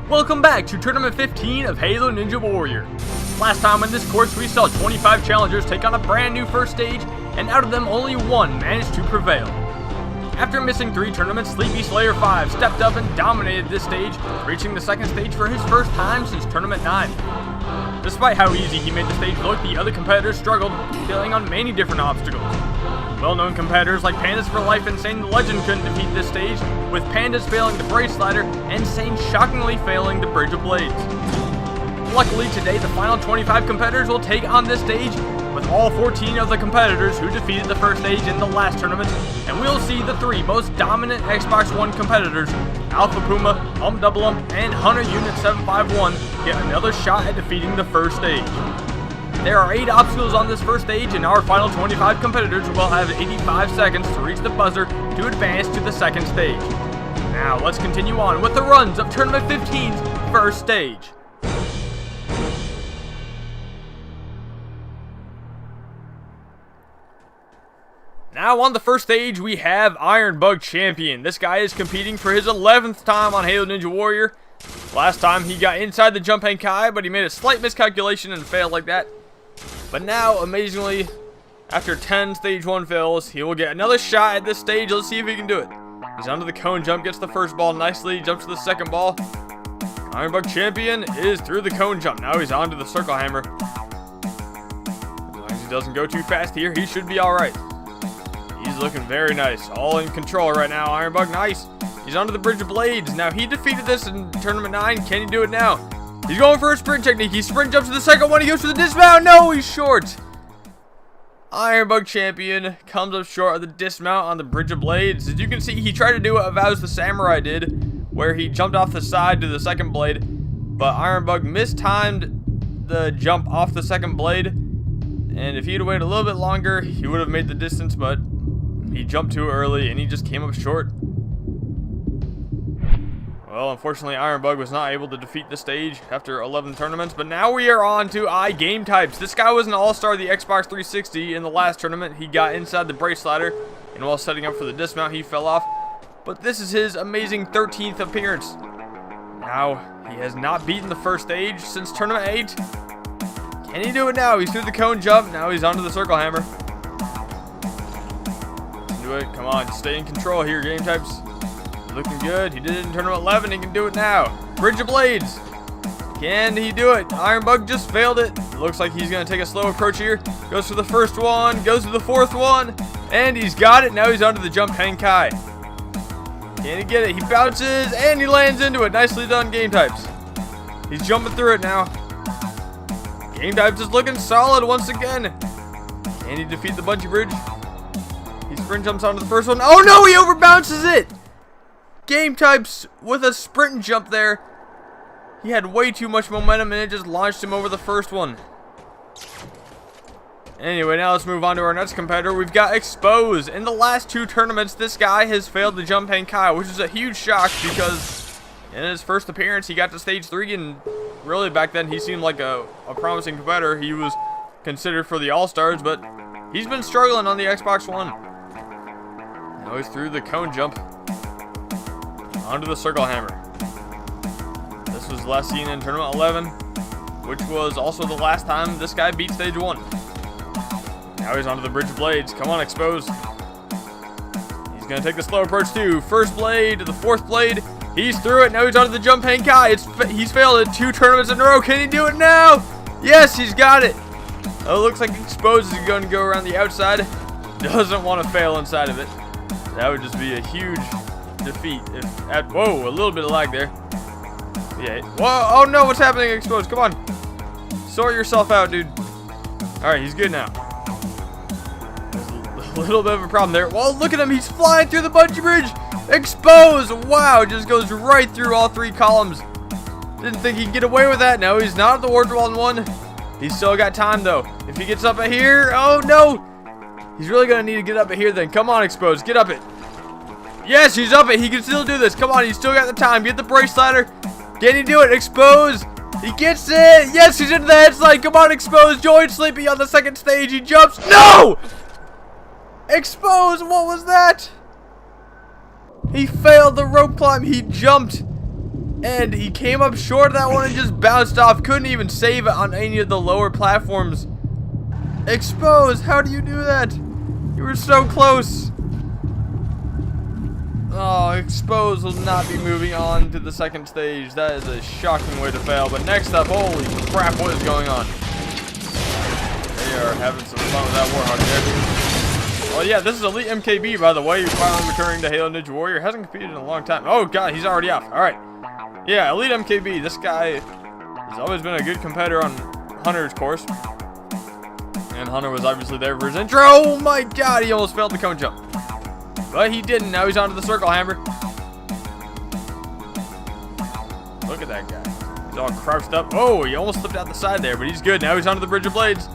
Welcome back to Tournament 15 of Halo Ninja Warrior. Last time on this course we saw 25 challengers take on a brand new first stage, and out of them only one managed to prevail. After missing 3 tournaments, Sleepy Slayer 5 stepped up and dominated this stage, reaching the second stage for his first time since Tournament 9. Despite how easy he made the stage look, the other competitors struggled, failing on many different obstacles. Well-known competitors like Pandas for Life and Sane the Legend couldn't defeat this stage, with Pandas failing the Brace Slider and Sane shockingly failing the Bridge of Blades. Luckily today, the final 25 competitors will take on this stage, with all 14 of the competitors who defeated the first stage in the last tournament, and we'll see the 3 most dominant Xbox One competitors, Alpha Puma, Double and Hunter Unit 751, get another shot at defeating the first stage. There are 8 obstacles on this first stage, and our final 25 competitors will have 85 seconds to reach the buzzer to advance to the second stage. Now let's continue on with the runs of Tournament 15's first stage. Now on the first stage we have Iron Bug Champion. This guy is competing for his 11th time on Halo Ninja Warrior. Last time he got inside the jump hang kai, but he made a slight miscalculation and failed like that. But now, amazingly, after 10 stage 1 fails, he will get another shot at this stage. Let's see if he can do it. He's onto the cone jump, gets the first ball nicely, jumps to the second ball. Iron Bug Champion is through the cone jump. Now he's onto the circle hammer. As long as he doesn't go too fast here, he should be alright. He's looking very nice. All in control right now. Iron Bug, nice. He's onto the Bridge of Blades. Now, he defeated this in Tournament 9. Can he do it now? He's going for a sprint technique. He sprint jumps to the second one. He goes for the dismount. No, he's short. Iron Bug Champion comes up short of the dismount on the Bridge of Blades. As you can see, he tried to do what Avow's the Samurai did, where he jumped off the side to the second blade. But Iron Bug mistimed the jump off the second blade. And if he'd waited a little bit longer, he would have made the distance, but he jumped too early and he just came up short. Well, unfortunately, Iron Bug was not able to defeat the stage after 11 tournaments, but now we are on to game types. This guy was an all-star of the Xbox 360 in the last tournament. He got inside the Brace Slider, and while setting up for the dismount, he fell off. But this is his amazing 13th appearance. Now, he has not beaten the first stage since Tournament 8. Can he do it now? He's through the cone jump. Now he's onto the circle hammer. Do it. Come on, stay in control here, game types. Looking good. He did it in Tournament 11. He can do it now. Bridge of Blades. Can he do it? Iron Bug just failed it. Looks like he's going to take a slow approach here. Goes for the first one. Goes to the fourth one. And he's got it. Now he's onto the jump hang kai. Can he get it? He bounces and he lands into it. Nicely done, game types. He's jumping through it now. Game types is looking solid once again. Can he defeat the bungee bridge? He sprint jumps onto the first one. Oh no, he overbounces it! Game types with a sprint jump there. He had way too much momentum and it just launched him over the first one. Anyway, now let's move on to our next competitor. We've got XxAlfaPumaxX. In the last 2 tournaments, this guy has failed the jump hang kai, which is a huge shock because in his first appearance, he got to stage 3, and really back then, he seemed like a promising competitor. He was considered for the All-Stars, but he's been struggling on the Xbox One. Now he's through the cone jump. Onto the circle hammer. This was last seen in Tournament 11, which was also the last time this guy beat stage 1. Now he's onto the Bridge of Blades. Come on, XxAlfaPumaxX. He's going to take the slow approach too. First blade to the fourth blade. He's through it. Now he's onto the jump hang kai. He's failed it 2 tournaments in a row. Can he do it now? Yes, he's got it. Oh, it looks like XxAlfaPumaxX is going to go around the outside. Doesn't want to fail inside of it. That would just be a huge defeat. Whoa, a little bit of lag there. Yeah. Whoa, oh no, what's happening, XxAlfaPumaxX? Come on. Sort yourself out, dude. Alright, he's good now. There's a little bit of a problem there. Whoa, look at him. He's flying through the bungee bridge. XxAlfaPumaxX. Wow, just goes right through all 3 columns. Didn't think he could get away with that. No, he's not at the wardrobe on 1. He's still got time, though. If he gets up at here, oh no. He's really going to need to get up at here then. Come on, XxAlfaPumaxX. Get up it. Yes, he's up it. He can still do this. Come on, he's still got the time. Get the Brace Slider. Can he do it? XxAlfaPumaxX. He gets it. Yes, he's into the head slide. Come on, XxAlfaPumaxX. Join Sleepy on the second stage. He jumps. No! XxAlfaPumaxX, what was that? He failed the rope climb. He jumped And he came up short of that one and just bounced off. Couldn't even save it on any of the lower platforms. XxAlfaPumaxX, how do you do that? You were so close. Oh, XxAlfaPumaxX will not be moving on to the second stage. That is a shocking way to fail. But next up, holy crap, what is going on? They are having some fun with that Warhawk there. Oh yeah, this is Elite MKB, by the way. You're finally returning to Halo Ninja Warrior. Hasn't competed in a long time. Oh god, he's already off. Alright. Yeah, Elite MKB. This guy has always been a good competitor on Hunter's course. And Hunter was obviously there for his intro. Oh my god, he almost failed the cone jump. But he didn't. Now he's onto the circle hammer. Look at that guy. He's all crouched up. Oh, he almost slipped out the side there, but he's good. Now he's onto the Bridge of Blades.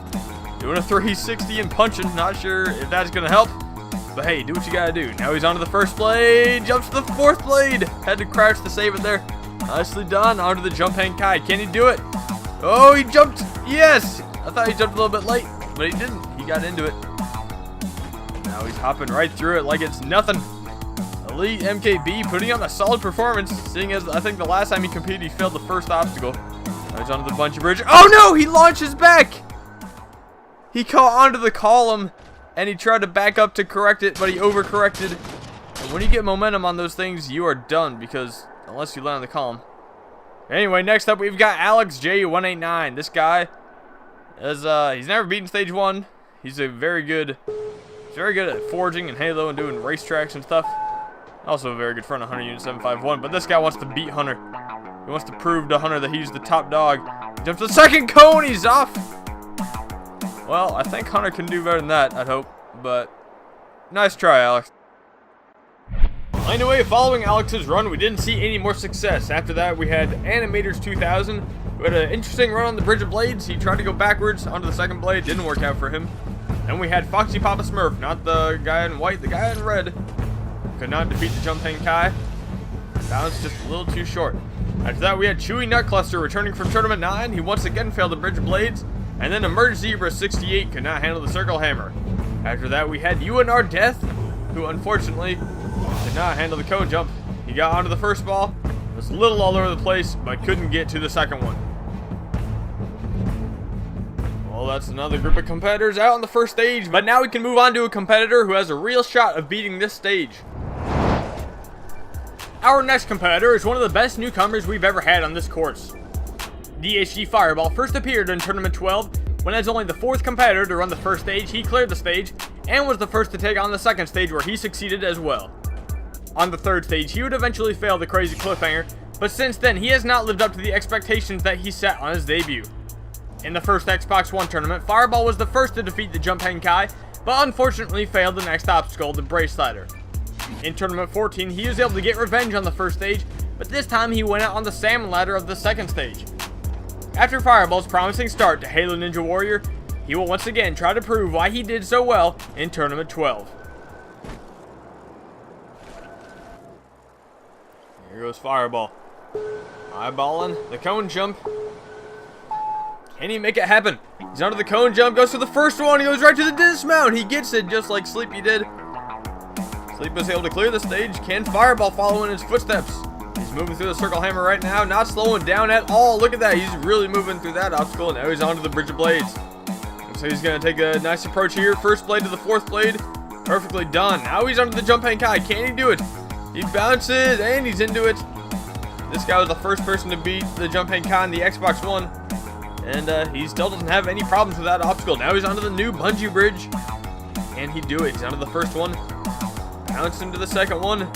Doing a 360 and punching. Not sure if that's going to help. But hey, do what you got to do. Now he's onto the first blade. Jumps to the fourth blade. Had to crouch to save it there. Nicely done. Onto the jump hang kai. Can he do it? Oh, he jumped. Yes. I thought he jumped a little bit late, but he didn't. He got into it. Now he's hopping right through it like it's nothing. Elite MKB putting on a solid performance, seeing as I think the last time he competed, he failed the first obstacle. Now he's onto the bungee bridge. Oh no, he launches back! He caught onto the column, and he tried to back up to correct it, but he overcorrected. And when you get momentum on those things, you are done, because unless you land on the column. Anyway, next up we've got AlexJ189. This guy is, he's never beaten stage 1. He's very good at forging and Halo and doing racetracks and stuff. Also a very good friend of Hunter Unit 751. But this guy wants to beat Hunter. He wants to prove to Hunter that he's the top dog. He jumps to the second cone. He's off. Well, I think Hunter can do better than that, I'd hope. But nice try, Alex. Anyway, following Alex's run, we didn't see any more success. After that, we had Animators 2000, who had an interesting run on the Bridge of Blades. He tried to go backwards onto the second blade. Didn't work out for him. Then we had Foxy Papa Smurf, not the guy in white, the guy in red. Could not defeat the Jump Hang Kai. Bounced just a little too short. After that, we had Chewy Nut Cluster returning from Tournament 9. He once again failed the Bridge of Blades. And then Emerge Zebra 68 could not handle the Circle Hammer. After that, we had UNR Death, who unfortunately could not handle the cone jump. He got onto the first ball, was a little all over the place, but couldn't get to the second one. Well, that's another group of competitors out on the first stage, but now we can move on to a competitor who has a real shot of beating this stage. Our next competitor is one of the best newcomers we've ever had on this course. DHG Fireball first appeared in Tournament 12, when as only the 4th competitor to run the first stage, he cleared the stage, and was the first to take on the second stage where he succeeded as well. On the third stage, he would eventually fail the crazy cliffhanger, but since then he has not lived up to the expectations that he set on his debut. In the first Xbox One tournament, Fireball was the first to defeat the Jump Hang Kai, but unfortunately failed the next obstacle, the Brace Slider. In Tournament 14, he was able to get revenge on the first stage, but this time he went out on the Salmon Ladder of the second stage. After Fireball's promising start to Halo Ninja Warrior, he will once again try to prove why he did so well in Tournament 12. Here goes Fireball. Eyeballing the cone jump. Can he make it happen? He's onto the cone jump, goes for the first one, he goes right to the dismount. He gets it just like Sleepy did. Sleep was able to clear the stage. Can Fireball follow in his footsteps? He's moving through the circle hammer right now, not slowing down at all. Look at that, he's really moving through that obstacle, and now he's onto the Bridge of Blades. So he's going to take a nice approach here. First blade to the 4th blade, perfectly done. Now he's onto the Jump Hang Kai. Can he do it? He bounces, and he's into it. This guy was the first person to beat the Jump Hang Kai on the Xbox One, and he still doesn't have any problems with that obstacle. Now he's onto the new bungee bridge. Can he do it? He's onto the first one. Bounce into the second one.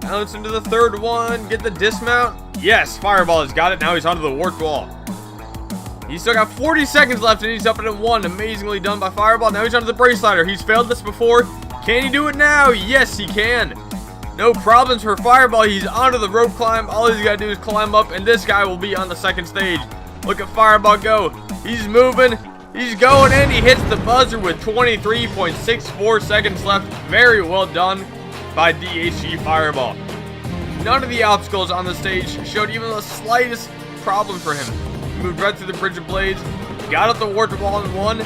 Bounce into the third one. Get the dismount. Yes, Fireball has got it. Now he's onto the warped wall. He's still got 40 seconds left, and he's up at 1. Amazingly done by Fireball. Now he's onto the Brace Slider. He's failed this before. Can he do it now? Yes, he can. No problems for Fireball. He's onto the rope climb. All he's got to do is climb up, and this guy will be on the second stage. Look at Fireball go. He's moving. He's going, and he hits the buzzer with 23.64 seconds left. Very well done by DHG Fireball. None of the obstacles on the stage showed even the slightest problem for him. He moved right through the Bridge of Blades, got up the warped wall and won.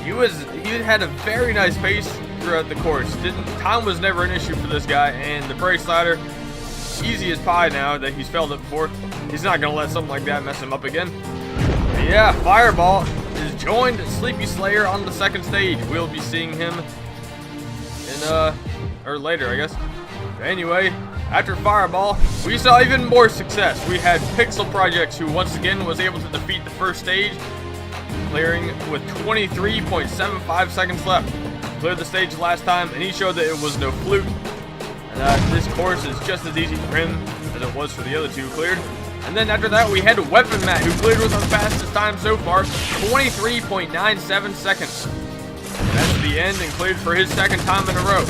He had a very nice pace throughout the course. Time was never an issue for this guy, and the Brace Slider easy as pie now that he's failed it before. He's not going to let something like that mess him up again. But yeah, Fireball is joined Sleepy Slayer on the second stage. We'll be seeing him in, or later, I guess. But anyway, after Fireball, we saw even more success. We had Pixel Projects, who once again was able to defeat the first stage, clearing with 23.75 seconds left. Cleared the stage last time, and he showed that it was no fluke. And this course is just as easy for him as it was for the other two cleared. And then after that, we had Weapon Matt, who cleared with the fastest time so far, 23.97 seconds. And that's the end, and cleared for his second time in a row.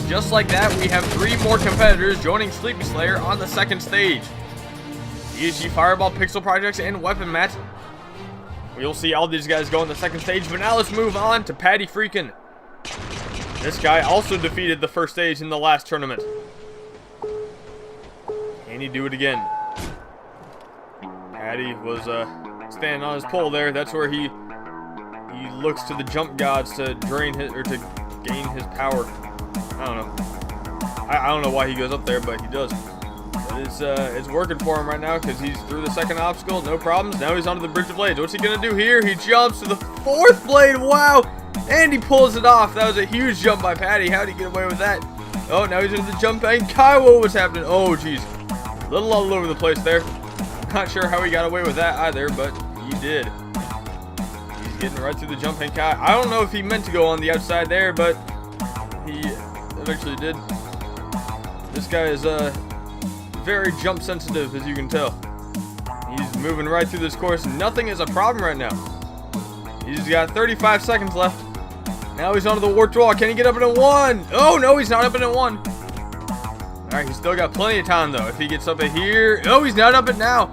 Just like that, we have 3 more competitors joining Sleepy Slayer on the second stage. ESG Fireball, Pixel Projects, and Weapon Matt. We'll see all these guys go on the second stage, but now let's move on to Patty Freakin. This guy also defeated the first stage in the last tournament. Can he do it again? Patty was standing on his pole there. That's where he looks to the jump gods to drain his, or to gain his power. I don't know. I don't know why he goes up there, but he does. But it's working for him right now because he's through the second obstacle, no problems. Now he's onto the Bridge of Blades. What's he gonna do here? He jumps to the 4th blade. Wow! And he pulls it off. That was a huge jump by Patty. How'd he get away with that? Oh, now he's into the jump and Kai, what was happening? Oh, jeez. A little all over the place there. Not sure how he got away with that either, but he did. He's getting right through the jump and Kai. I don't know if he meant to go on the outside there, but he eventually did. This guy is very jump sensitive, as you can tell. He's moving right through this course. Nothing is a problem right now. He's got 35 seconds left. Now he's onto the warped wall. Can he get up in a 1? Oh, no, he's not up in a 1. All right, he's still got plenty of time, though. If he gets up at here. Oh, he's not up it now.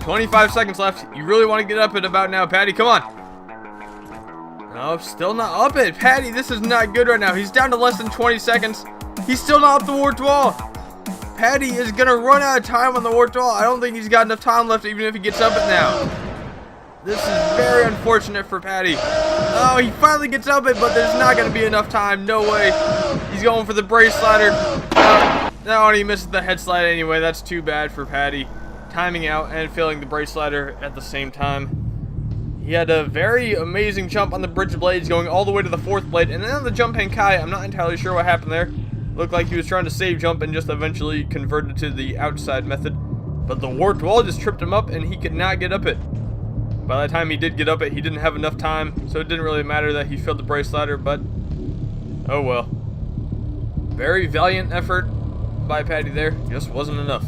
25 seconds left. You really want to get up at about now, Patty. Come on. No, still not up it. Patty, this is not good right now. He's down to less than 20 seconds. He's still not up the warped wall. Patty is going to run out of time on the warped wall. I don't think he's got enough time left, even if he gets up it now. This is very unfortunate for Patty. Oh, he finally gets up it, but there's not going to be enough time. No way. He's going for the brace slider. No, and he misses the head slide anyway. That's too bad for Patty. Timing out and failing the brace slider at the same time. He had a very amazing jump on the Bridge of Blades, going all the way to the 4th blade. And then on the jump hang Kai, I'm not entirely sure what happened there. Looked like he was trying to save jump and just eventually converted to the outside method. But the warped wall just tripped him up and he could not get up it. By the time he did get up it, he didn't have enough time, so it didn't really matter that he failed the brace slider, but oh well. Very valiant effort by Patty there, just wasn't enough.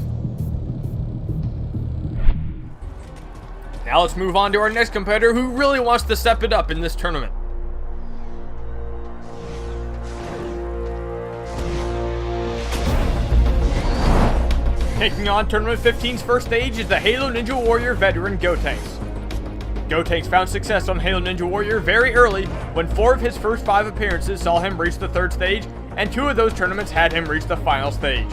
Now let's move on to our next competitor who really wants to step it up in this tournament. Taking on Tournament 15's first stage is the Halo Ninja Warrior veteran Gotenks. Gotenks found success on Halo Ninja Warrior very early when 4 of his first 5 appearances saw him reach the 3rd stage, and 2 of those tournaments had him reach the final stage.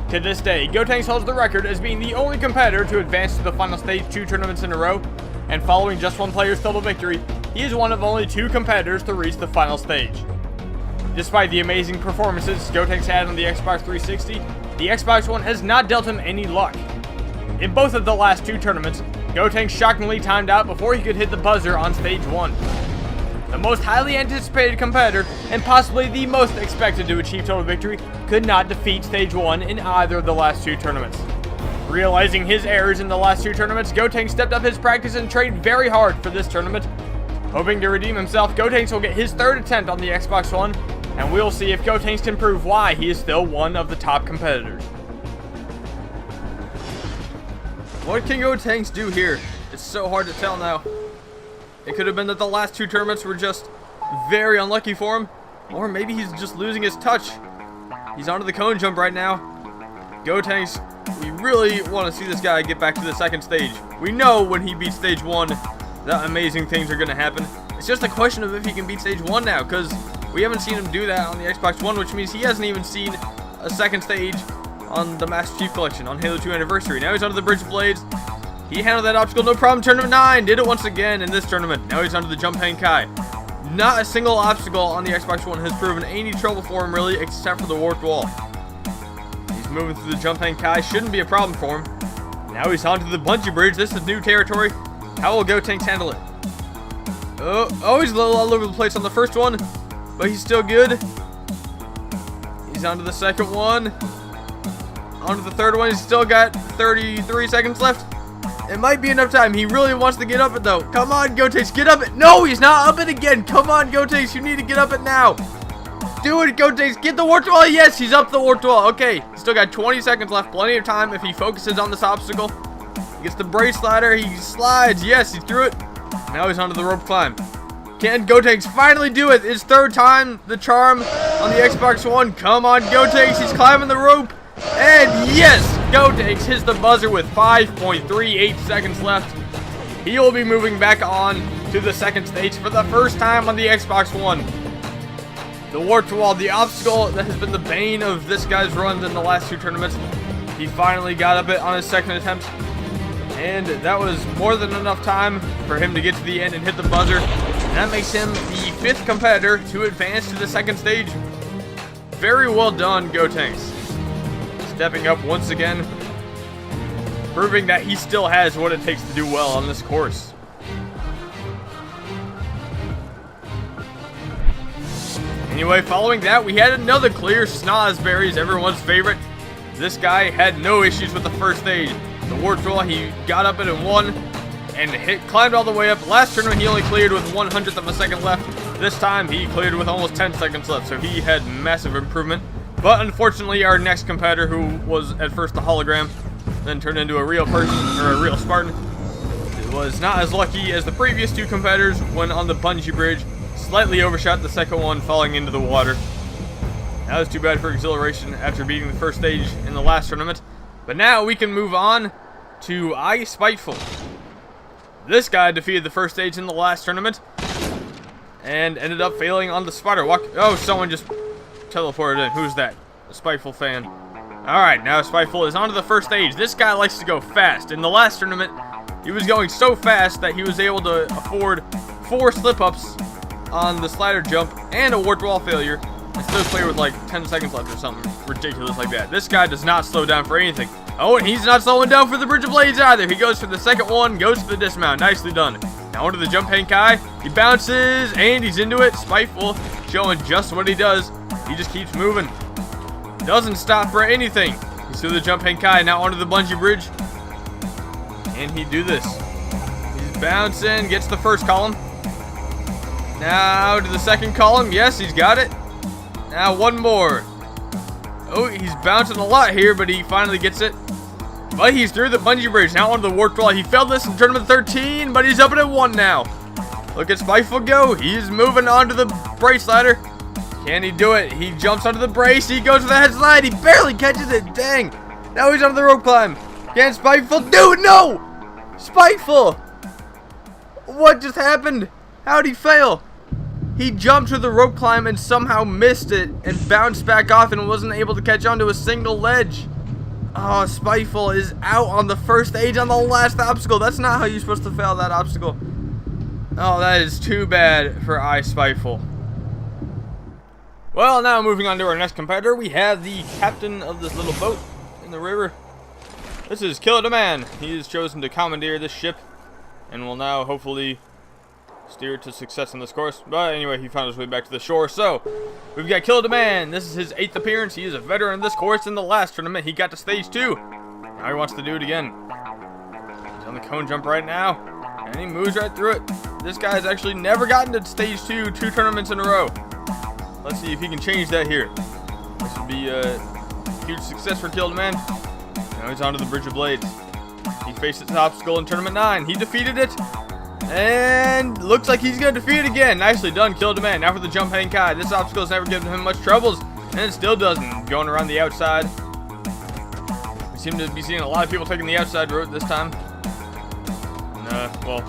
To this day, Gotenks holds the record as being the only competitor to advance to the final stage 2 tournaments in a row, and following just one player's total victory, he is one of only 2 competitors to reach the final stage. Despite the amazing performances Gotenks had on the Xbox 360, the Xbox One has not dealt him any luck. In both of the last 2 tournaments, Gotenks shockingly timed out before he could hit the buzzer on stage 1. The most highly anticipated competitor, and possibly the most expected to achieve total victory, could not defeat stage 1 in either of the last 2 tournaments. Realizing his errors in the last 2 tournaments, Gotenks stepped up his practice and trained very hard for this tournament. Hoping to redeem himself, Gotenks will get his 3rd attempt on the Xbox One, and we'll see if Gotenks can prove why he is still one of the top competitors. What can Gotenks do here? It's so hard to tell now. It could have been that the last 2 tournaments were just very unlucky for him, or maybe he's just losing his touch. He's onto the cone jump right now. Gotenks, we really want to see this guy get back to the 2nd stage. We know when he beats stage 1 that amazing things are going to happen. It's just a question of if he can beat stage 1 now, because we haven't seen him do that on the Xbox One, which means he hasn't even seen a 2nd stage on the Master Chief Collection on Halo 2 Anniversary. Now he's onto the Bridge of Blades. He handled that obstacle, no problem. Tournament 9, did it once again in this tournament. Now he's onto the Jump Hang Kai. Not a single obstacle on the Xbox One has proven any trouble for him, really, except for the warped wall. moving through the jump hang kai. Shouldn't be a problem for him. Now he's onto the bungee bridge. This is new territory. How will Gotenks handle it? Oh, he's a little all over the place on the first one, but he's still good. He's onto the second one. Onto the third one. He's still got 33 seconds left. It might be enough time. He really wants to get up it, though. Come on, Gotenks, get up it. No, he's not up it again. Come on, Gotenks, you need to get up it now. Do it, Gotenks. Get the warp wall. Yes, he's up the warp wall. Okay, still got 20 seconds left. Plenty of time if he focuses on this obstacle. He gets the brace ladder. He slides. Yes, he threw it. Now he's onto the rope climb. Can Gotenks finally do it? His third time the charm on the Xbox One. Come on, Gotenks. He's climbing the rope. And yes, Gotenks hits the buzzer with 5.38 seconds left. He will be moving back on to the second stage for the first time on the Xbox One. The warped wall, the obstacle that has been the bane of this guy's runs in the last two tournaments. He finally got up it on his second attempt. And that was more than enough time for him to get to the end and hit the buzzer. And that makes him the 5th competitor to advance to the second stage. Very well done, Gotenks. Stepping up once again, proving that he still has what it takes to do well on this course. Anyway, following that, we had another clear Snozberries, everyone's favorite. This guy had no issues with the first stage. The warp wall, he got up it and won, and climbed all the way up. Last tournament, he only cleared with 1/100th of a second left. This time, he cleared with almost 10 seconds left, so he had massive improvement. But unfortunately, our next competitor, who was at first a hologram, then turned into a real person, or a real Spartan, was not as lucky as the previous two competitors when on the bungee bridge. Slightly overshot the second one, falling into the water. That was too bad for exhilaration after beating the first stage in the last tournament. But now we can move on to Spiteful. This guy defeated the first stage in the last tournament and ended up failing on the spider walk. Oh, someone just teleported in. Who's that? A Spiteful fan. Alright, now Spiteful is on to the first stage. This guy likes to go fast. In the last tournament, he was going so fast that he was able to afford 4 slip-ups on the slider jump and a warped wall failure and still clear with like 10 seconds left or something ridiculous like that. This guy does not slow down for anything. Oh, and he's not slowing down for the Bridge of Blades either. He goes for the second one, goes for the dismount. Nicely done. Now onto the jump hang kai. He bounces, and he's into it. Spiteful showing just what he does. He just keeps moving. Doesn't stop for anything. He's through the jump hang kai. Now onto the bungee bridge. And he do this. He's bouncing, gets the first column. Now to the second column. Yes, he's got it. Now one more. Oh, he's bouncing a lot here, but he finally gets it. But he's through the bungee bridge. Now onto the warped wall. He failed this in tournament 13, but he's up at 1 now. Look at Spiteful go. He's moving onto the brace ladder. Can he do it? He jumps onto the brace. He goes for the head slide. He barely catches it. Dang. Now he's onto the rope climb. Can Spiteful do it? No! Spiteful! What just happened? How'd he fail? He jumped to the rope climb and somehow missed it and bounced back off and wasn't able to catch onto a single ledge. Oh, Spiteful is out on the first stage on the last obstacle. That's not how you're supposed to fail that obstacle. Oh, that is too bad for Spiteful. Well, now moving on to our next competitor, we have the captain of this little boat in the river. This is Killer the Man. He has chosen to commandeer this ship and will now hopefully steer to success in this course. But anyway, he found his way back to the shore. So, we've got Killer the Man. This is his 8th appearance. He is a veteran of this course. In the last tournament, he got to stage 2. Now he wants to do it again. He's on the cone jump right now. And he moves right through it. This guy has actually never gotten to stage 2 tournaments in a row. Let's see if he can change that here. This would be a huge success for Killer the Man. Now he's onto the Bridge of Blades. He faced this obstacle in tournament 9. He defeated it. And looks like he's going to defeat it again. Nicely done, Killer the Man. Now for the jump hang kai. This obstacle has never given him much troubles, and it still doesn't. Going around the outside. We seem to be seeing a lot of people taking the outside route this time. Well,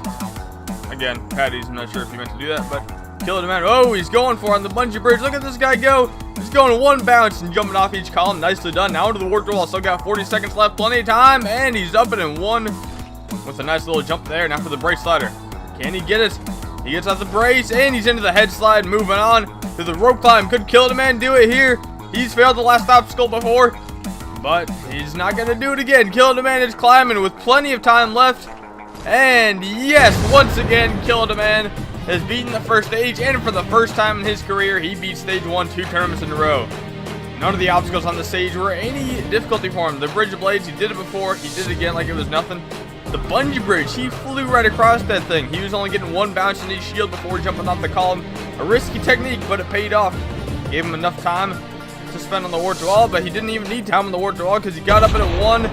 again, Patty's, I'm not sure if he meant to do that, but Killer the Man. Oh, he's going for it on the bungee bridge. Look at this guy go. He's going 1 bounce and jumping off each column. Nicely done. Now into the warped wall. Still got 40 seconds left. Plenty of time, and he's up it in 1 with a nice little jump there. Now for the brace slider. Can he get it? He gets off the brace, and he's into the head slide. Moving on to the rope climb. Could Killer the Man do it here? He's failed the last obstacle before. But he's not going to do it again. Kill Demand is climbing with plenty of time left. And yes, once again, Kill Demand has beaten the first stage. And for the first time in his career, he beat stage 1 2 tournaments in a row. None of the obstacles on the stage were any difficulty for him. The Bridge of Blades, he did it before. He did it again like it was nothing. The bungee bridge, he flew right across that thing. He was only getting one bounce in his shield before jumping off the column. A risky technique, but it paid off. Gave him enough time to spend on the warped wall, but he didn't even need time on the warped wall because he got up at 1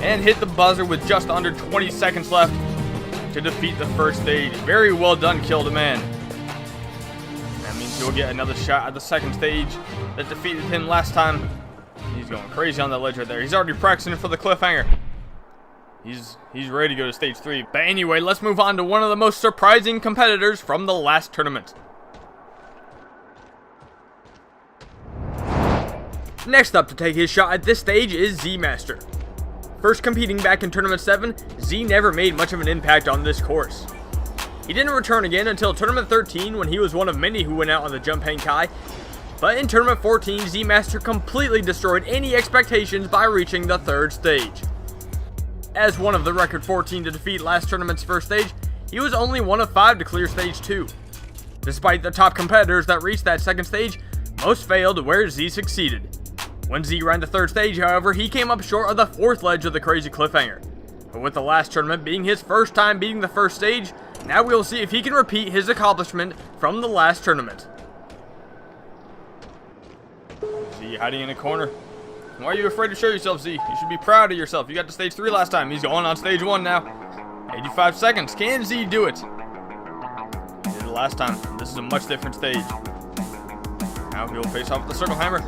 and hit the buzzer with just under 20 seconds left to defeat the first stage. Very well done, Kill Demand. That means he'll get another shot at the second stage that defeated him last time. He's going crazy on that ledge right there. He's already practicing for the cliffhanger. He's ready to go to stage 3. But anyway, let's move on to one of the most surprising competitors from the last tournament. Next up to take his shot at this stage is zzMaster. First competing back in Tournament 7, Z never made much of an impact on this course. He didn't return again until Tournament 13 when he was one of many who went out on the Jump Hang Kai. But in Tournament 14, zzMaster completely destroyed any expectations by reaching the 3rd stage. As one of the record 14 to defeat last tournament's first stage, he was only one of 5 to clear stage 2. Despite the top competitors that reached that 2nd stage, most failed where Z succeeded. When Z ran the 3rd stage, however, he came up short of the 4th ledge of the crazy cliffhanger. But with the last tournament being his first time beating the 1st stage, now we'll see if he can repeat his accomplishment from the last tournament. Z hiding in a corner. Why are you afraid to show yourself, Z? You should be proud of yourself. You got to stage 3 last time. He's going on stage 1 now. 85 seconds. Can Z do it? He did it last time. This is a much different stage. Now he'll face off with the circle hammer.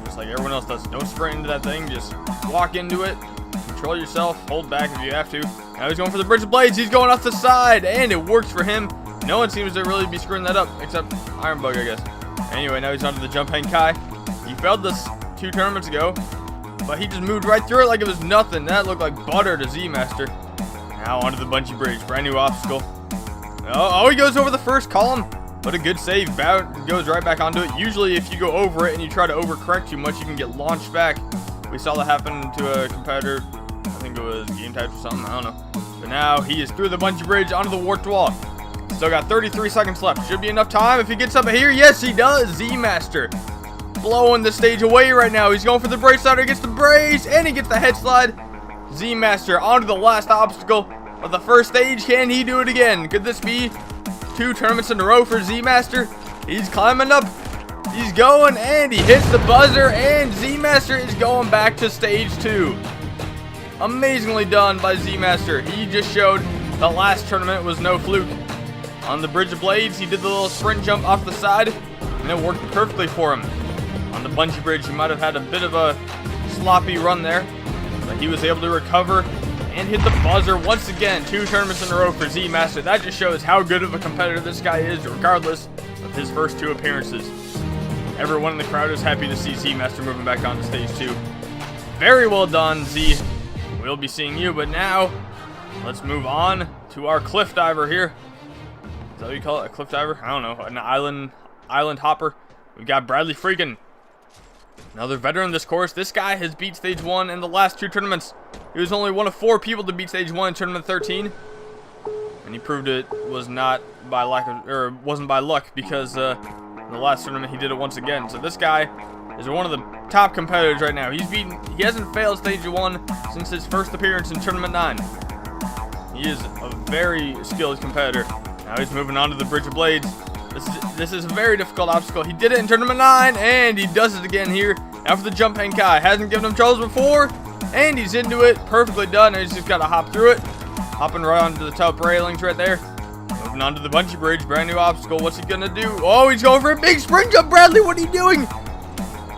Just like everyone else does. Don't sprint into that thing. Just walk into it. Control yourself. Hold back if you have to. Now he's going for the Bridge of Blades. He's going off the side. And it works for him. No one seems to really be screwing that up. Except Iron Bug, I guess. Anyway, now he's onto the Jump Hang Kai. He failed this 2 tournaments ago, but he just moved right through it like it was nothing. That looked like butter to zzMaster. Now onto the bungee bridge, brand new obstacle. Oh, he goes over the first column, but a good save. Goes right back onto it. Usually if you go over it and you try to overcorrect too much, you can get launched back. We saw that happen to a competitor. I think it was Game Types or something, I don't know. But now he is through the bungee bridge onto the warped wall. Still got 33 seconds left. Should be enough time if he gets up here. Yes, he does. zzMaster blowing the stage away right now. He's going for the brace slider. He gets the brace and he gets the head slide. zzMaster onto the last obstacle of the first stage. Can he do it again? Could this be 2 tournaments in a row for zzMaster? He's climbing up. He's going and he hits the buzzer and zzMaster is going back to stage 2. Amazingly done by zzMaster. He just showed the last tournament was no fluke. On the Bridge of Blades, he did the little sprint jump off the side and it worked perfectly for him. On the bungee bridge, he might have had a bit of a sloppy run there, but he was able to recover and hit the buzzer once again. 2 tournaments in a row for zzMaster. That just shows how good of a competitor this guy is, regardless of his first 2 appearances. Everyone in the crowd is happy to see zzMaster moving back onto stage 2. Very well done, Z. We'll be seeing you, but now let's move on to our cliff diver here. Is that what you call it? A cliff diver? I don't know. An island hopper. We've got Bradley Freakin. Another veteran of this course. This guy has beat stage 1 in the last 2 tournaments. He was only one of 4 people to beat stage 1 in tournament 13. And he proved it was not by wasn't by luck, because in the last tournament he did it once again. So this guy is one of the top competitors right now. He hasn't failed stage 1 since his first appearance in tournament 9. He is a very skilled competitor. Now he's moving on to the Bridge of Blades. This is a very difficult obstacle. He did it in tournament 9, and he does it again here. Now for the Jump Hang Kai. Hasn't given him troubles before, and he's into it. Perfectly done. And he's just got to hop through it. Hopping right onto the top railings right there. Moving on to the bungee bridge. Brand new obstacle. What's he going to do? Oh, he's going for a big sprint jump. Bradley, what are you doing?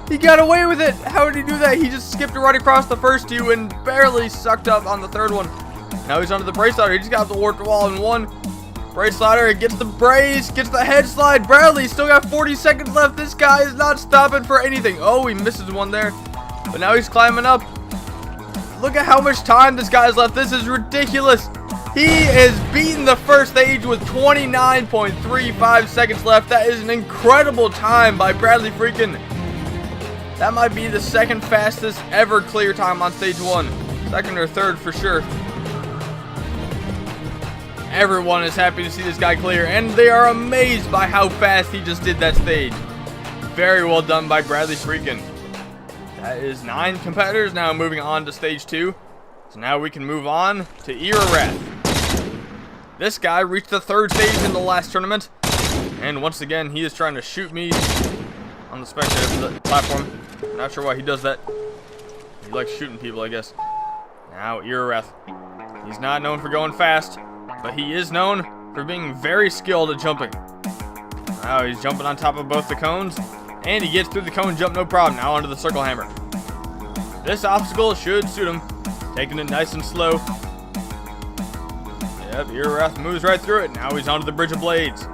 He got away with it. How did he do that? He just skipped right across the first 2 and barely sucked up on the 3rd one. Now he's onto the brace slider. He just got the warped wall in 1. Brace slider, it gets the brace, gets the head slide. Bradley still got 40 seconds left. This guy is not stopping for anything. Oh, he misses one there. But now he's climbing up. Look at how much time this guy's left. This is ridiculous. He is beating the first stage with 29.35 seconds left. That is an incredible time by Bradley Freakin. That might be the second fastest ever clear time on stage 1. Second or third for sure. Everyone is happy to see this guy clear, and they are amazed by how fast he just did that stage. Very well done by Bradley Freakin. That is 9 competitors now moving on to stage 2. So now we can move on to Wrath. This guy reached the 3rd stage in the last tournament, and once again he is trying to shoot me on the spectator platform. Not sure why he does that. He likes shooting people, I guess. Now Wrath. He's not known for going fast, but he is known for being very skilled at jumping. Now he's jumping on top of both the cones, and he gets through the cone jump no problem. Now onto the circle hammer. This obstacle should suit him. Taking it nice and slow. Yep, Wrath moves right through it. Now he's onto the bridge of blades.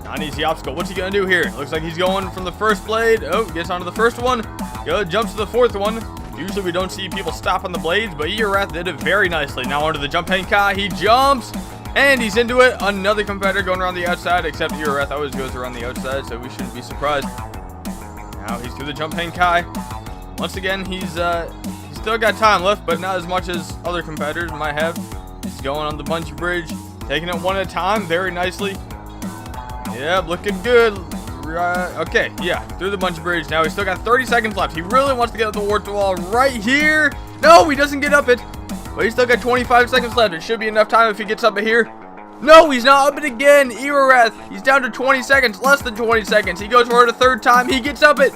Not an easy obstacle. What's he gonna do here? Looks like he's going from the first blade. Oh, gets onto the first one. Good, jumps to the 4th one. Usually we don't see people stop on the blades, but Wrath did it very nicely. Now onto the jump hang kai. He jumps, and he's into it. Another competitor going around the outside, except Wrath always goes around the outside, so we shouldn't be surprised. Now he's through the jump hang kai. Once again, he's still got time left, but not as much as other competitors might have. He's going on the bungee bridge, taking it one at a time very nicely. Yep, looking good. Okay, yeah, through the bungee bridge. Now he's still got 30 seconds left. He really wants to get up the warp wall right here. No, he doesn't get up it, but he's still got 25 seconds left. It should be enough time if he gets up it here. No, he's not up it again. Wrath, he's down to 20 seconds, less than 20 seconds. He goes for it a 3rd time. He gets up it,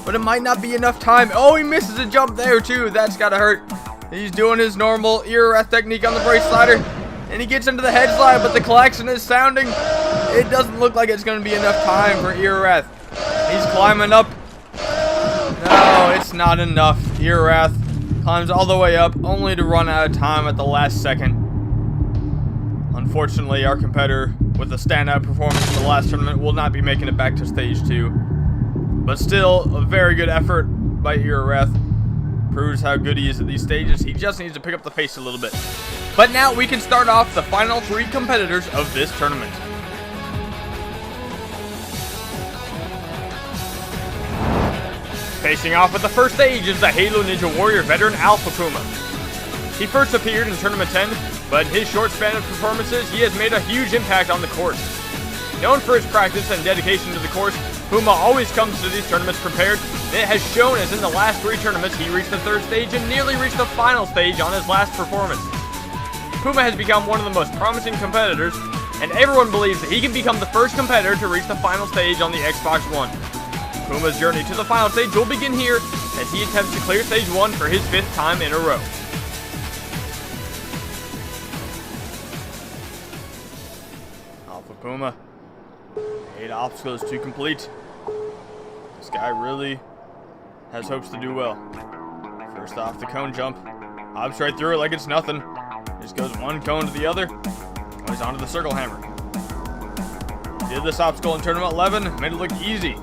but it might not be enough time. Oh, he misses a jump there too. That's gotta hurt. He's doing his normal Wrath technique on the brace slider, and he gets into the head slide, but the klaxon is sounding. It doesn't look like it's gonna be enough time for Wrath. He's climbing up. No, it's not enough. Wrath climbs all the way up, only to run out of time at the last second. Unfortunately, our competitor with a standout performance in the last tournament will not be making it back to stage 2. But still, a very good effort by Wrath. Proves how good he is at these stages. He just needs to pick up the pace a little bit. But now we can start off the final 3 competitors of this tournament. Facing off at the first stage is the Halo Ninja Warrior veteran Alpha Puma. He first appeared in Tournament 10, but in his short span of performances, he has made a huge impact on the course. Known for his practice and dedication to the course, Puma always comes to these tournaments prepared, and it has shown as in the last 3 tournaments he reached the 3rd stage and nearly reached the final stage on his last performance. Puma has become one of the most promising competitors, and everyone believes that he can become the first competitor to reach the final stage on the Xbox One. Puma's journey to the final stage will begin here as he attempts to clear stage 1 for his 5th time in a row. Alpha Puma. 8 obstacles to complete. This guy really has hopes to do well. First off, the cone jump. Hops right through it like it's nothing. Just goes one cone to the other. He's onto the circle hammer. He did this obstacle in Tournament 11. Made it look easy.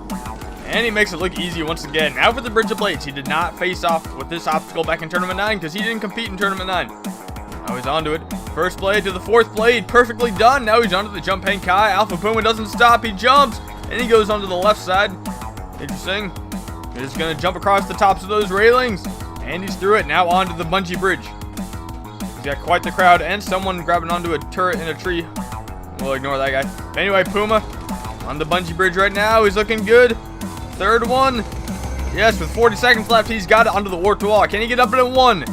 And he makes it look easy once again. Now for the bridge of blades. He did not face off with this obstacle back in Tournament 9 because he didn't compete in Tournament 9. Now he's onto it. First blade to the 4th blade. Perfectly done. Now he's onto the jump hang kai. Alpha Puma doesn't stop. He jumps. And he goes onto the left side. Interesting. He's going to jump across the tops of those railings. And he's through it. Now onto the bungee bridge. He's got quite the crowd. And someone grabbing onto a turret in a tree. We'll ignore that guy. But anyway, Puma on the bungee bridge right now. He's looking good. 3rd one. Yes, with 40 seconds left, he's got it onto the warped wall. Can he get up at 1?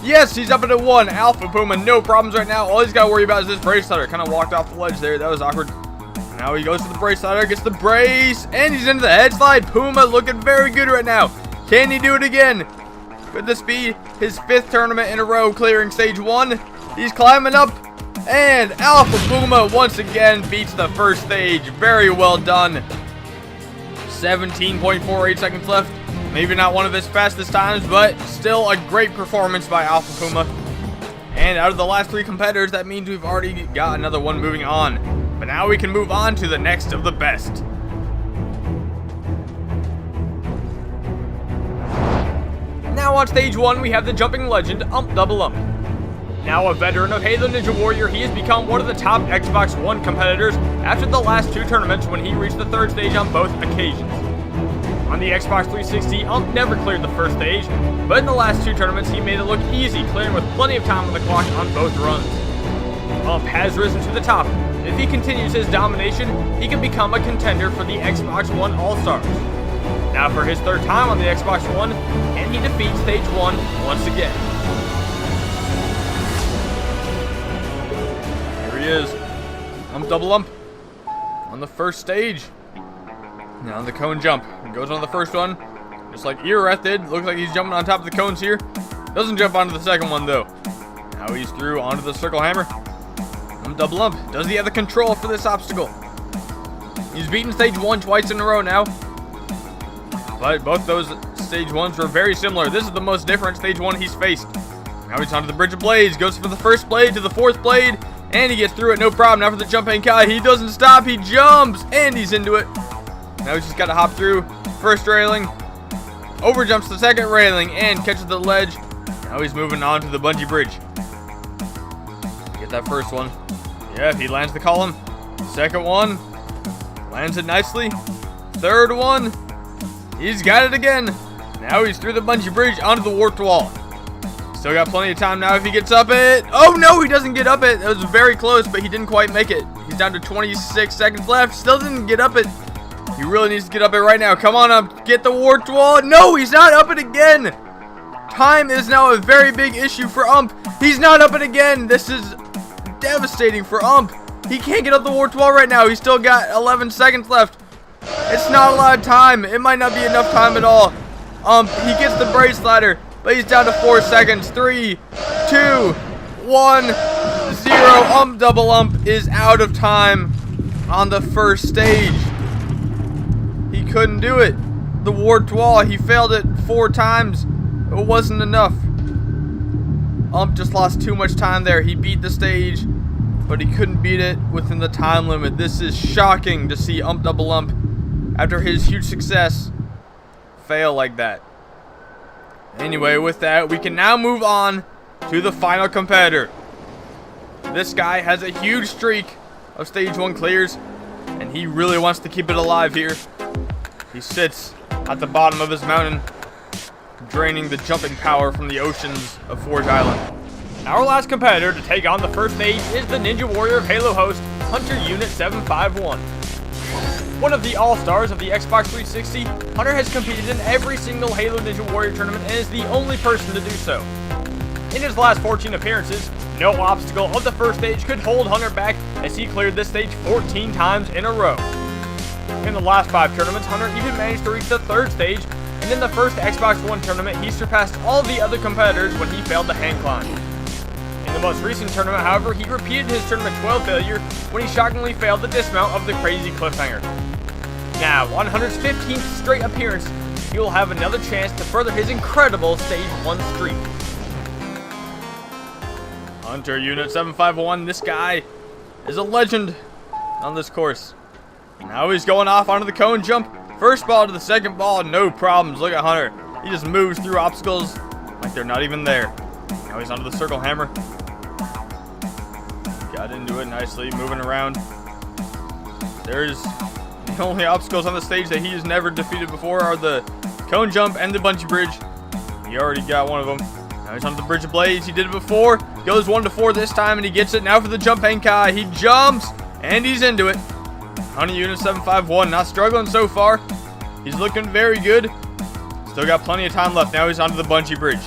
Yes, he's up at 1. Alpha Puma, no problems right now. All he's got to worry about is this brace slider. Kind of walked off the ledge there. That was awkward. Now he goes to the brace slider, gets the brace, and he's into the head slide. Puma looking very good right now. Can he do it again? Could this be his 5th tournament in a row clearing stage 1? He's climbing up, and Alpha Puma once again beats the first stage. Very well done. 17.48 seconds left. Maybe not one of his fastest times, but still a great performance by Alpha Puma. And out of the last 3 competitors, that means we've already got another one moving on. But now we can move on to the next of the best. Now on stage 1, we have the jumping legend, Double Ump. Now a veteran of Halo Ninja Warrior, he has become one of the top Xbox One competitors after the last 2 tournaments when he reached the 3rd stage on both occasions. On the Xbox 360, Ump never cleared the first stage, but in the last 2 tournaments, he made it look easy, clearing with plenty of time on the clock on both runs. Ump has risen to the top. If he continues his domination, he can become a contender for the Xbox One All-Stars. Now for his 3rd time on the Xbox One, and he defeats Stage 1 once again. Here he is. Double Ump on the first stage. Now on the cone jump. He goes on the first one, just like Eareth did. Looks like he's jumping on top of the cones here. Doesn't jump onto the second one though. Now he's through onto the circle hammer. Double Ump. Does he have the control for this obstacle? He's beaten Stage 1 twice in a row now. But both those Stage 1s were very similar. This is the most different Stage 1 he's faced. Now he's onto the Bridge of Blades. Goes for the first blade to the 4th blade. And he gets through it, no problem. Now for the jumping Kai. He doesn't stop. He jumps. And he's into it. Now he's just got to hop through. First railing. Over jumps the second railing. And catches the ledge. Now he's moving on to the bungee bridge. Get that first one. Yeah, he lands the column. Second one. Lands it nicely. Third one. He's got it again. Now he's through the bungee bridge onto the warped wall. Still got plenty of time now if he gets up it. Oh no, he doesn't get up it. It was very close, but he didn't quite make it. He's down to 26 seconds left. Still didn't get up it. He really needs to get up it right now. Come on up. Get the warped wall. No, he's not up it again. Time is now a very big issue for Ump. He's not up it again. This is devastating for Ump. He can't get up the warped wall right now. He's still got 11 seconds left. It's not a lot of time. It might not be enough time at all. He gets the brace ladder, but he's down to 4 seconds. 3, 2, 1, 0. Double Ump is out of time on the first stage. He couldn't do it. The warped wall, he failed it 4 times. It wasn't enough. Ump just lost too much time there. He beat the stage, but he couldn't beat it within the time limit. This is shocking to see Double Ump, after his huge success, fail like that. Anyway, with that, we can now move on to the final competitor. This guy has a huge streak of Stage 1 clears, and he really wants to keep it alive here. He sits at the bottom of his mountain, draining the jumping power from the oceans of Forge Island. Our last competitor to take on the first stage is the Ninja Warrior of Halo host, Hunter Unit 751. One of the all-stars of the Xbox 360, Hunter has competed in every single Halo Ninja Warrior tournament and is the only person to do so. In his last 14 appearances, no obstacle of the first stage could hold Hunter back as he cleared this stage 14 times in a row. In the last 5 tournaments, Hunter even managed to reach the 3rd stage, and in the first Xbox One tournament, he surpassed all of the other competitors when he failed the hang climb. In the most recent tournament, however, he repeated his tournament 12 failure when he shockingly failed the dismount of the crazy cliffhanger. Now, on Hunter's 15th straight appearance, he will have another chance to further his incredible Stage 1 streak. Hunter Unit 751, this guy is a legend on this course. Now he's going off onto the cone jump. First ball to the second ball, no problems. Look at Hunter. He just moves through obstacles like they're not even there. Now he's onto the circle hammer. Got into it nicely, moving around. There's the only obstacles on the stage that he has never defeated before are the cone jump and the bungee bridge. He already got one of them. Now he's on the Bridge of Blades. He did it before. Goes 1 to 4 this time, and he gets it. Now for the jump Henkai. He jumps, and he's into it. Hunter Unit 751, not struggling so far. He's looking very good. Still got plenty of time left. Now he's onto the bungee bridge.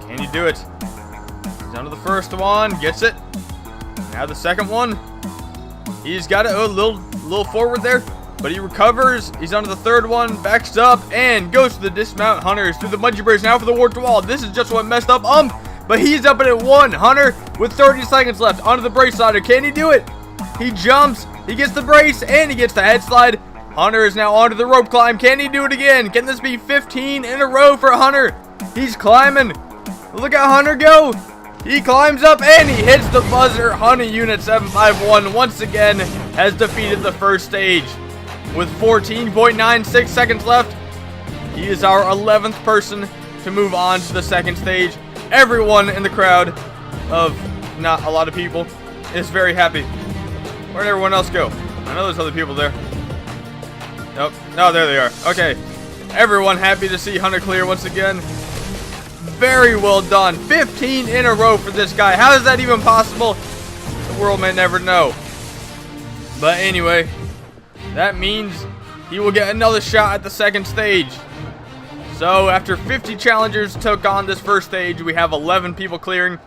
Can he do it? He's onto the first one. Gets it. Now the second one. He's got it a little forward there, but he recovers. He's onto the third one. Backs up and goes to the dismount. Hunter is through the bungee bridge now for the warped wall. This is just what messed up but he's up at 1. Hunter with 30 seconds left onto the brace slider. Can he do it? He jumps. He gets the brace and he gets the head slide. Hunter is now onto the rope climb. Can he do it again? Can this be 15 in a row for Hunter? He's climbing. Look at Hunter go. He climbs up and he hits the buzzer. Hunter Unit 751 once again has defeated the first stage. With 14.96 seconds left, he is our 11th person to move on to the second stage. Everyone in the crowd of not a lot of people is very happy. Where'd everyone else go? I know there's other people there. Nope. No, there they are. Okay. Everyone happy to see Hunter clear once again. Very well done. 15 in a row for this guy. How is that even possible? The world may never know. But anyway, that means he will get another shot at the second stage. So after 50 challengers took on this first stage, we have 11 people clearing.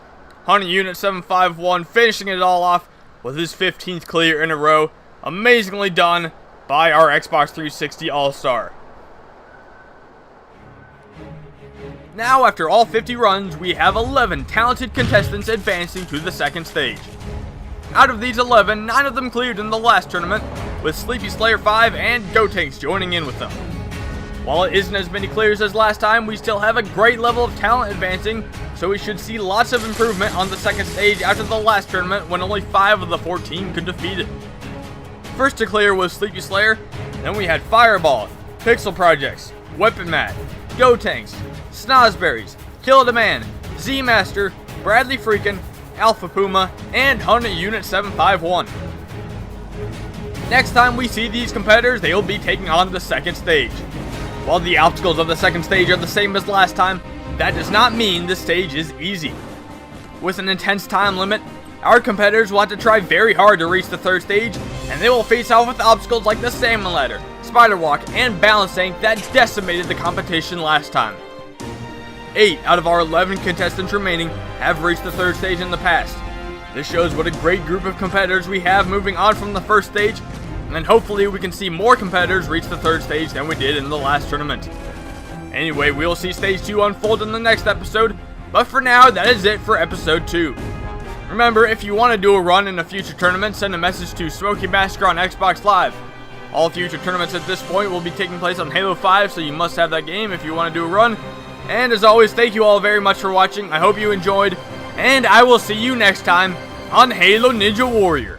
Hunter Unit 751 finishing it all off with his 15th clear in a row. Amazingly done by our Xbox 360 All-Star. Now, after all 50 runs, we have 11 talented contestants advancing to the second stage. Out of these 11, 9 of them cleared in the last tournament, with Sleepy Slayer 5 and Gotenks joining in with them. While it isn't as many clears as last time, we still have a great level of talent advancing, so we should see lots of improvement on the second stage after the last tournament when only 5 of the 14 could defeat it. First to clear was Sleepy Slayer, then we had Fireball, Pixel Projects, Weapon Mat, Gotenks, Snozberries, Kill Demand, Z-Master, Bradley Freakin, Alpha Puma, and Hunter Unit 751. Next time we see these competitors, they will be taking on the second stage. While the obstacles of the second stage are the same as last time, that does not mean the stage is easy. With an intense time limit, our competitors will have to try very hard to reach the third stage, and they will face off with obstacles like the salmon ladder, spider walk, and balance tank that decimated the competition last time. 8 out of our 11 contestants remaining have reached the third stage in the past. This shows what a great group of competitors we have moving on from the first stage, and hopefully we can see more competitors reach the third stage than we did in the last tournament. Anyway, we'll see stage 2 unfold in the next episode, but for now, that is it for episode 2. Remember, if you want to do a run in a future tournament, send a message to SMOKEY MASSACRE on Xbox Live. All future tournaments at this point will be taking place on Halo 5, so you must have that game if you want to do a run. And as always, thank you all very much for watching. I hope you enjoyed, and I will see you next time on Halo Ninja Warrior.